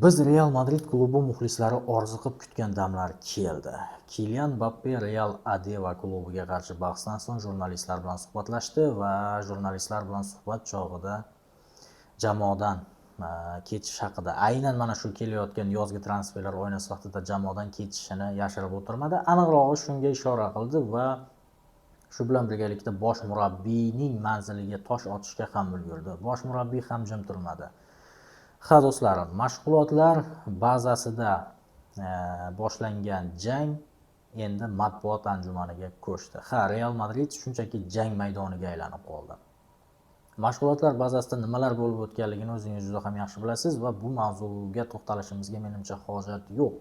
Biz Real Madrid klubi muxlislari orziqib kutgan damlar keldi. Kylian Mbappe Real Adeva klubiga qarshi bahsdan so'ng jurnalistlar bilan suhbatlashdi va jurnalistlar bilan suhbat chog'ida jamoadan ketish haqida, aynan mana shu kelayotgan yozgi transferlar oynasi vaqtida jamoadan ketishini yashirib o'tirmadi. Aniqrog'i shunga ishora qildi va shu bilan birgalikda bosh murabbiyning manziliga tosh otishga ham ulgurdi. Bosh murabbiy ham jim turmadi. Ha do'stlarim, mashg'ulotlar bazasida boshlangan jang endi matbuot anjumaniga ko'chdi. Real Madrid shunchaki jang maydoniga aylanib qoldi. Mashg'ulotlar bazasida nimalar bo'lib o'tganligini o'zingiz juda ham yaxshi bilasiz va bu mavzuga to'xtalishimizga menimcha hojat yo'q.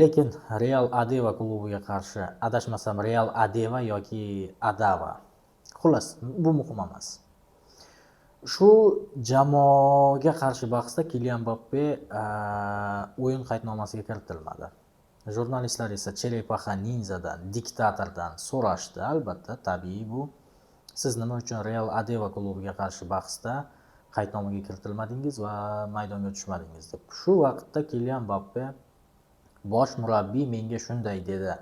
Lekin Real Adeva klubiga qarshi, adashmasam Real Adeva yoki Adava. Xullas, bu muhim emas. Shu jamoaga qarshi bahsda Kylian Mbappe o'yin qaydnomasiga kiritilmadi. Jurnalistlar esa Cherepaxa Ninzadan, diktatordan so'rashdi. Albatta, tabiiy bu. Siz nima uchun Real Adeva klubiga qarshi bahsda qaydnomaga kiritilmadingiz va maydonga tushmadingiz deb. Shu vaqtda Kylian Mbappe bosh murabbiy menga shunday dedi.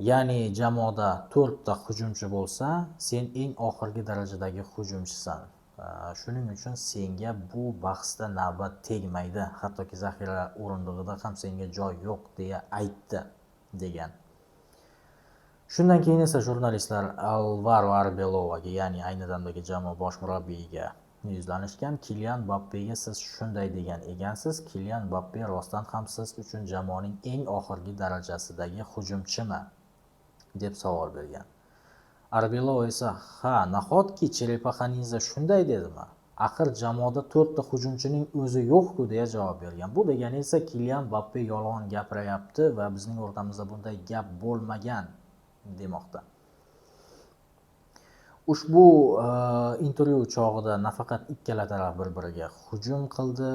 Ya'ni jamoada 4 ta hujumchi bo'lsa, sen eng oxirgi darajadagi hujumchisan. Shuning uchun senga bu bahsda navbat tegmaydi. Hattoki zaxira o'rindig'ida ham senga joy yo'q deya aytdi degan. Shundan keyin esa jurnalistlar Alvaro Arbelovaga, ya'ni ayni damdagi jamoa bosh murabbiyiga yuzlanishgan. Kylian Mbappega siz shunday degan ekansiz. Kylian Mbappe rostdan ham siz uchun jamoaning eng oxirgi darajasidagi hujumchimi deb savol bergan. Arbelova esa nahotki Cherepaxa Ninza shunday dedimi? Axir jamoada 4 ta hujumchining o'zi yo'q-ku deya javob bergan. Bu degani esa Kylian Mbappe yolg'on gapiryapti va bizning o'rtamizda bunday gap bo'lmagan demoqda. Ushbu intervyu chog'ida nafaqat ikkala taraf bir-biriga hujum qildi,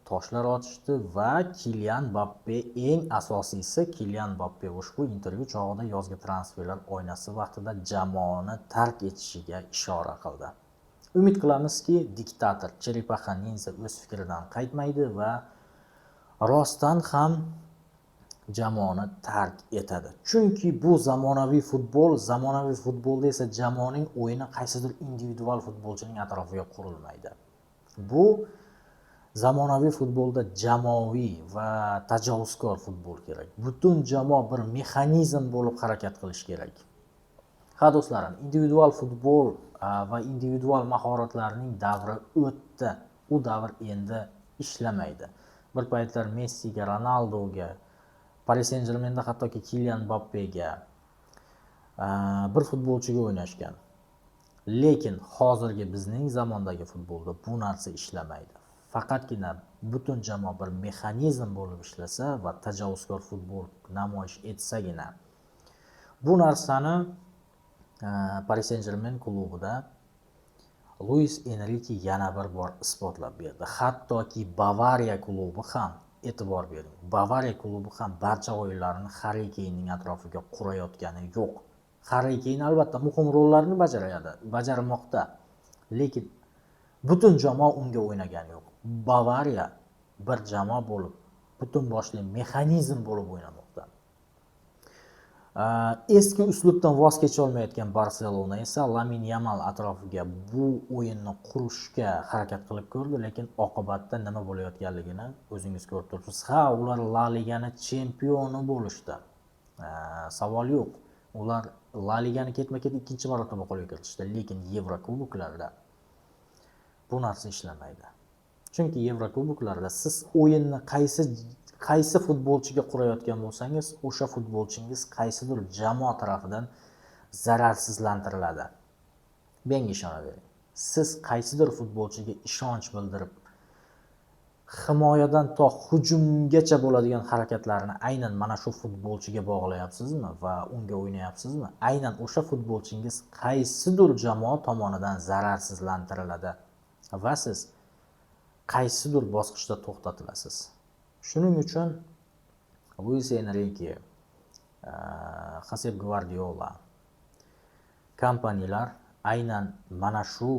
toshlar otishdi va Kylian Mbappe, eng asosiysi Kylian Mbappe ushbu intervyu chog'ida yozgi transferlar oynasi vaqtida jamoani tark etishiga ishora qildi. Umid qilamizki, diktator Cherepaxa Ninza o'z fikridan qaytmaydi va rostdan ham jamoani tark etadi. Chunki bu zamonaviy futbolda esa jamoaning o'yini qaysidir individual futbolchining atrofiga qurilmaydi. Bu zamonaviy futbolda jamoaviy va tajovuzkor futbol kerak. Butun jamoa bir mexanizm bo'lib harakat qilish kerak. Do'stlarim, individual futbol va individual mahoratlarning davri o'tdi. U davr endi ishlamaydi. Bir paytlar Messiga, Ronaldoga, Paris Saint-Germainda hattoki Kylian Mbappega bir futbolchiga o'ynashgan. Lekin hozirgi bizning zamondagi futbolda bu narsa ishlamaydi. Faqatgina butun jamoa bir mexanizm bo'lib ishlasa va tajovuzkor futbol namoyish etsagina. Bu narsani Paris Saint-Germain klubida Luis Enrique yana bir bor isbotlab berdi. Hattoki Bavariya klubi ham, e'tibor bering, Bavariya klubi ham barcha o'yinlarini Harry Kane'ning atrofiga qurayotgani yo'q. Harry Kane albatta muhim rollarni bajarmoqda, lekin butun jamoa unga o'ynagani yo'q. Bavariya bir jamoa bo'lib, butun boshli mexanizm bo'lib o'ynamoqda. Eski uslubdan voz kecha olmayotgan Barselona esa Lamine Yamal atrofiga bu o'yinni qurishga harakat qilib ko'rdi, lekin oqibatda nima bo'layotganligini o'zingiz ko'rib turibsiz. Ular La Ligani chempioni bo'lishdi. Savol yo'q. Ular La Ligani ketma-ket ikkinchi marotaba qo'lga kiritishdi, lekin Yevrokuboklarda bu narsa ishlamaydi. Chunki Yevrokuboklarda siz o'yinni qaysi futbolchiga qurayotgan bo'lsangiz, o'sha futbolchingiz qaysidir jamoa tarafidan zararsizlantiriladi. Menga ishonavering. Siz qaysidir futbolchiga ishonch bildirib, himoyadan to hujumgacha bo'ladigan harakatlarni aynan mana shu futbolchiga bog'layapsizmi va unga o'ynayapsizmi? Aynan o'sha futbolchingiz qaysidir jamoa tomonidan zararsizlantiriladi va siz qaysidir bosqichda to'xtatilasiz. Shuning uchun Luis Enrique, Josep Guardiola kompaniyalar aynan mana shu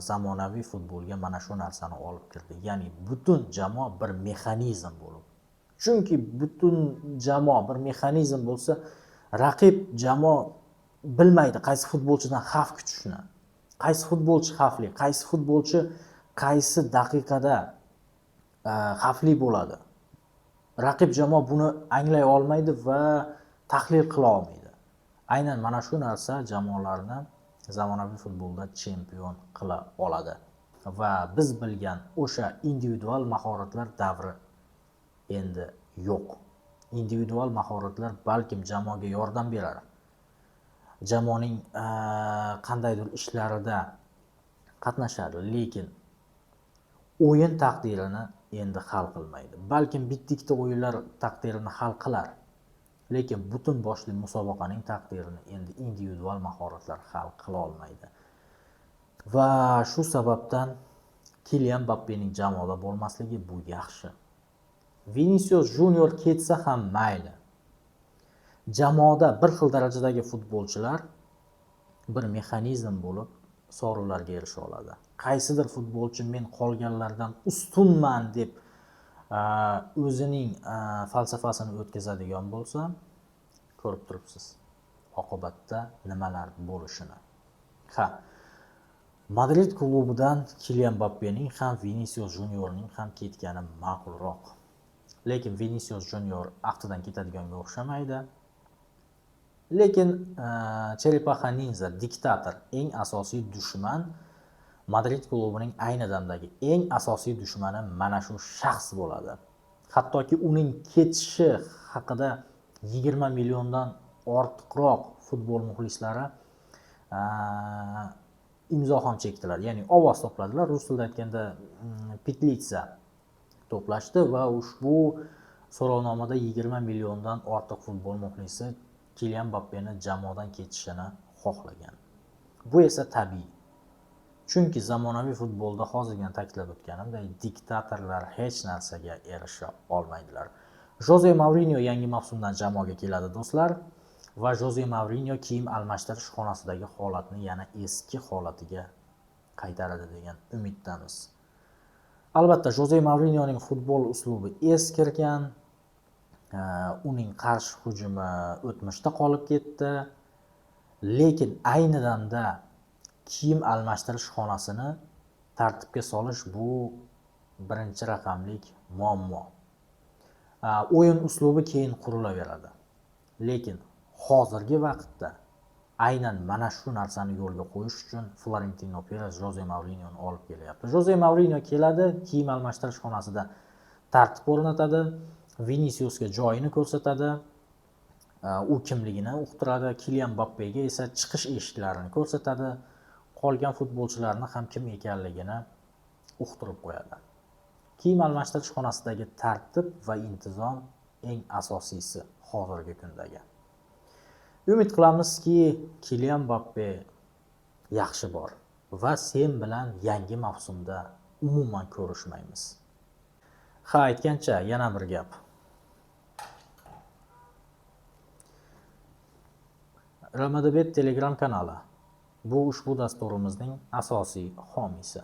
zamonaviy futbolga mana shu narsani olib kirdi. Ya'ni butun jamoa bir mexanizm bo'lib. Chunki butun jamoa bir mexanizm bo'lsa, raqib jamoa bilmaydi qaysi futbolchidan xavf kutishni. Qaysi futbolchi xavfli, qaysi futbolchi qaysi daqiqada xavfli bo'ladi. Raqib jamoa buni anglay olmaydi va tahlil qila olmaydi. Aynan mana shu narsa jamoalarni zamonaviy futbolda chempion qila oladi. Va biz bilgan o'sha individual mahoratlar davri endi yo'q. Individual mahoratlar balkim jamoaga yordam berar. Jamoaning qandaydir ishlarida qatnashadi, lekin o'yin taqdirini endi hal qilmaydi. Balkim bitta o'yinlar taqdirini hal qilar. Lekin butun boshli musobaqaning taqdirini endi individual mahoratlar hal qila olmaydi. Va shu sababdan Kylian Mbappening jamoada bo'lmasligi bu yaxshi. Vinicius Junior ketsa ham mayli. Jamoada bir xil darajadagi futbolchilar bir mexanizm bo'lib sovrinlarga erisha oladi. Qaysidir futbolchi men qolganlardan ustunman deb o'zining falsafasini o'tkazadigan bo'lsa, ko'rib turibsiz oqibatda nimalar bo'lishini. Madrid klubidan Kylian Mbappening ham Vinicius Juniorning ham ketgani ma'qulroq. Lekin Vinicius Junior aftidan ketadiganga o'xshamaydi. Lekin Cheripaxa Ninja diktator, eng asosiy dushman, Madrid klubining ayni damdagi eng asosiy dushmani mana shu shaxs bo'ladi. Hattoki uning ketishi haqida 20 milliondan ortiqroq futbol muxlislari imzo ham chekdilar. Ya'ni ovoz to'pladilar. Rus tilida aytganda petitsiya to'plashdi va ushbu so'rovnomada 20 milliondan ortiq futbol muxlisi Kylian Mbappeni jamoadan ketishini xohlagan. Bu esa tabiiy. Chunki zamonaviy futbolda hozirgina ta'kidlab o'tganimdek, diktatorlar hech narsaga erisha olmaydilar. Jose Mourinho yangi mavsumdan jamoaga keladi do'stlar va Jose Mourinho kiyim almashtirish xonasidagi holatni yana eski holatiga qaytaradi degan umiddamiz. Albatta, Jose Mourinhoning futbol uslubi eskirgan, uning qarshi hujumi o'tmishda qolib ketdi. Lekin ayni damda kiyim almashtirish xonasini tartibga solish bu birinchi raqamlik muammo. O'yin uslubi keyin qurilaveradi. Lekin hozirgi vaqtda aynan mana shu narsani yo'lga qo'yish uchun Florentino Perez Jose Mourinhoni olib kelyapti. Jose Mourinho keladi, kiyim almashtirish xonasida tartib o'rnatadi, Viniciusga joyini ko'rsatadi, u kimligini uqtiradi, Kylian Mbappega esa chiqish eshiklarini ko'rsatadi, qolgan futbolchilarni ham kim ekanligini uqtirib qo'yadi. Kiyim almashtirish xonasidagi tartib va intizom eng asosiysi hozirgi kundagi. Umid qilamizki, Kylian Mbappe yaxshi bor va sen bilan yangi mavsumda umuman ko'rishmaymiz. Aytgancha yana bir gap. RMDBet Telegram kanali bu ushbu dasturimizning asosiy homiysi.